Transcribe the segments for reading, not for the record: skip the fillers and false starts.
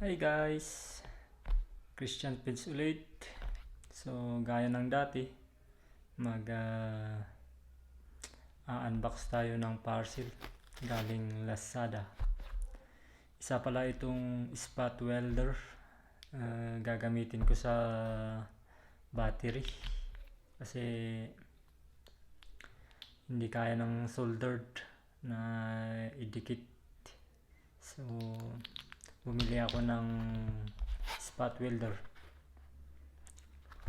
Hi guys! Christian Pins ulit. So gaya ng dati, mag-unbox tayo ng parcel galing Lazada. Isa pala itong spot welder. Gagamitin ko sa battery kasi hindi kaya ng soldered na idikit. So bumili ako ng spot welder.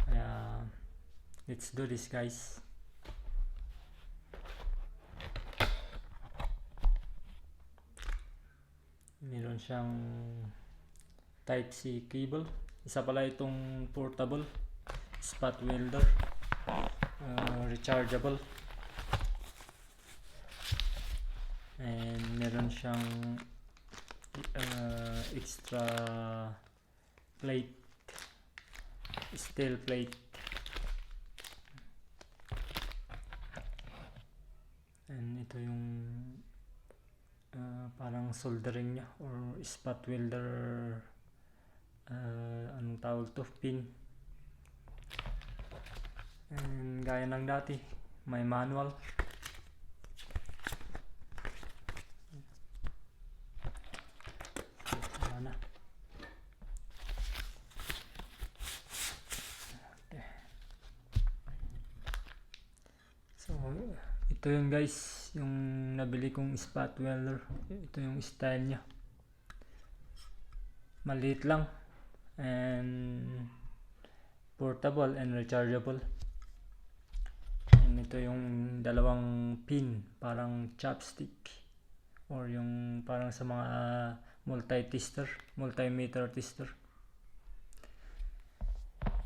Kaya let's do this guys. Meron siyang type C cable. Isa pala itong portable spot welder, rechargeable, and meron siyang extra plate, steel plate, and ito yung parang soldering nya or spot welder, anong tawag to, pin. And gaya ng dati, may manual. So ito yung guys, yung nabili kong spot welder. Ito yung style nya, maliit lang and portable and rechargeable. And ito yung dalawang pin, parang chopstick or yung parang sa mga multimeter tester.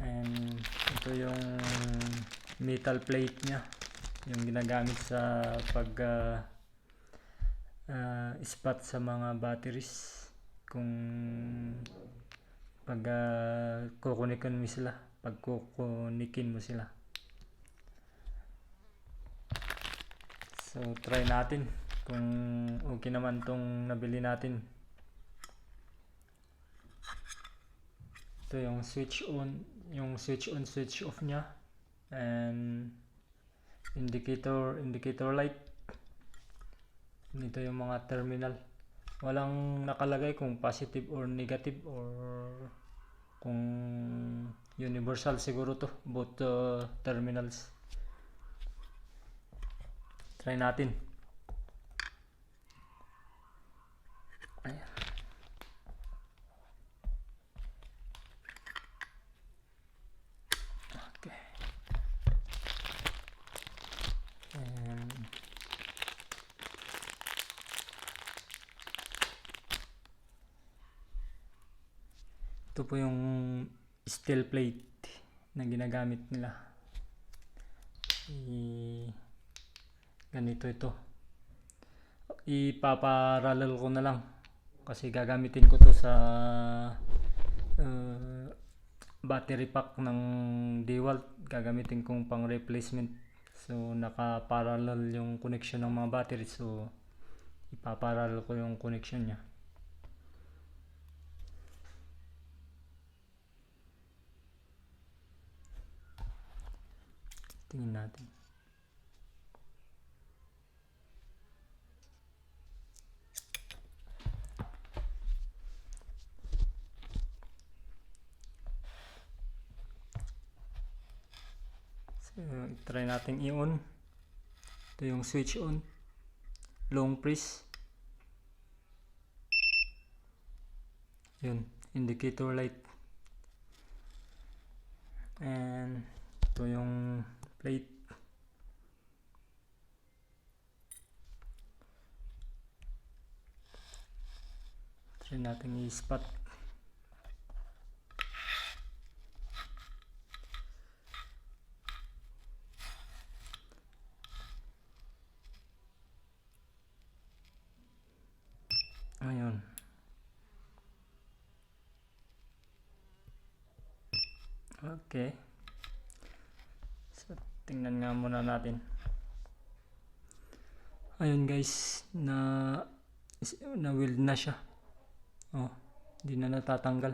And ito yung metal plate nya, yung ginagamit sa pag spot sa mga batteries. Kung pag kukunikin mo sila, so try natin kung okay naman tong nabili natin. Ito yung switch on, switch off nya, and indicator light. Dito yung mga terminal, walang nakalagay kung positive or negative or kung universal. Siguro to both terminals. Try natin. Ayan. Okay. Ito po yung steel plate na ginagamit nila. Ganito ito. Ipaparallel ko na lang kasi gagamitin ko to sa battery pack ng DeWalt. Gagamitin kong pang replacement. So naka-parallel yung connection ng mga battery. So ipaparallel ko yung connection nya. Tingin natin. So try natin i-on. Ito yung switch on, long press. Yun, indicator light. And ito yung plate. Try natin i-spot. Ayun. Okay. So tingnan nga muna natin. Ayun guys, na weld na siya. Oh, Hindi na natatanggal.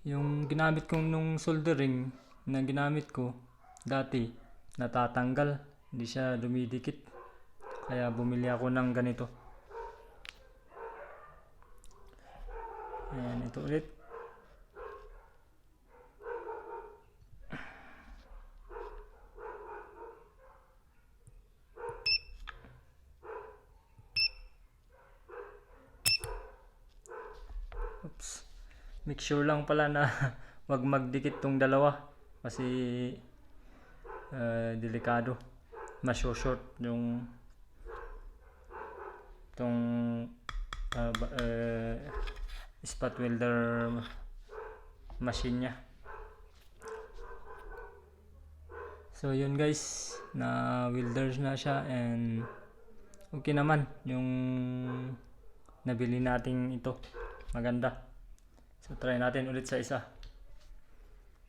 Yung ginamit kong nung soldering na ginamit ko dati, natatanggal. Hindi siya dumidikit. Kaya bumili ako ng ganito. Ayan, ito ulit. Oops. Make sure lang pala na wag magdikit tong dalawa kasi delikado. Mas-short yung tong spot welder machine niya. So yun guys, na welders na siya and okay naman yung nabili nating ito. Maganda. So try natin ulit sa isa.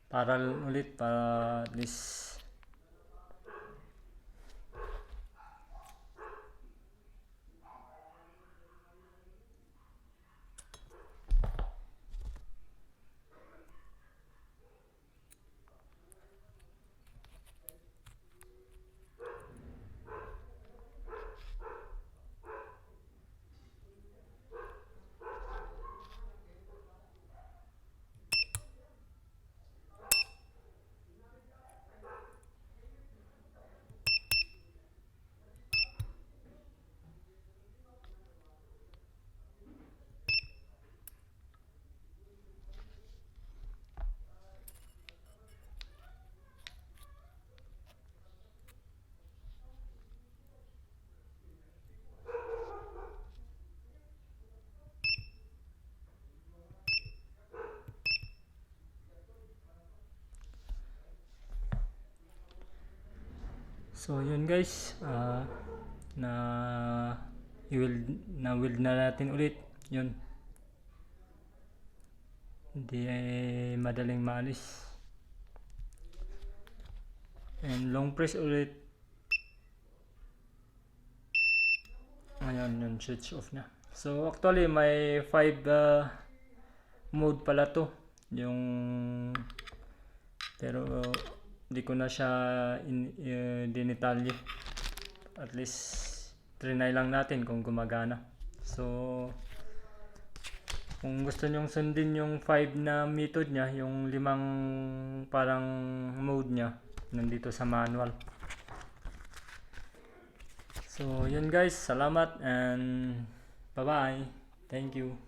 Paral ulit para at least so yun guys, na-weld na natin ulit. Yun. Hindi madaling maalis. And long press ulit. Ayan, yun, switch off na. So actually may 5 mode pala to. Yung pero hindi ko na siya dinitalye. At least trinay lang natin kung gumagana. So kung gusto nyong sundin yung 5 na method niya, yung 5 parang mode niya, nandito sa manual. So yun guys, salamat and bye bye. Thank you.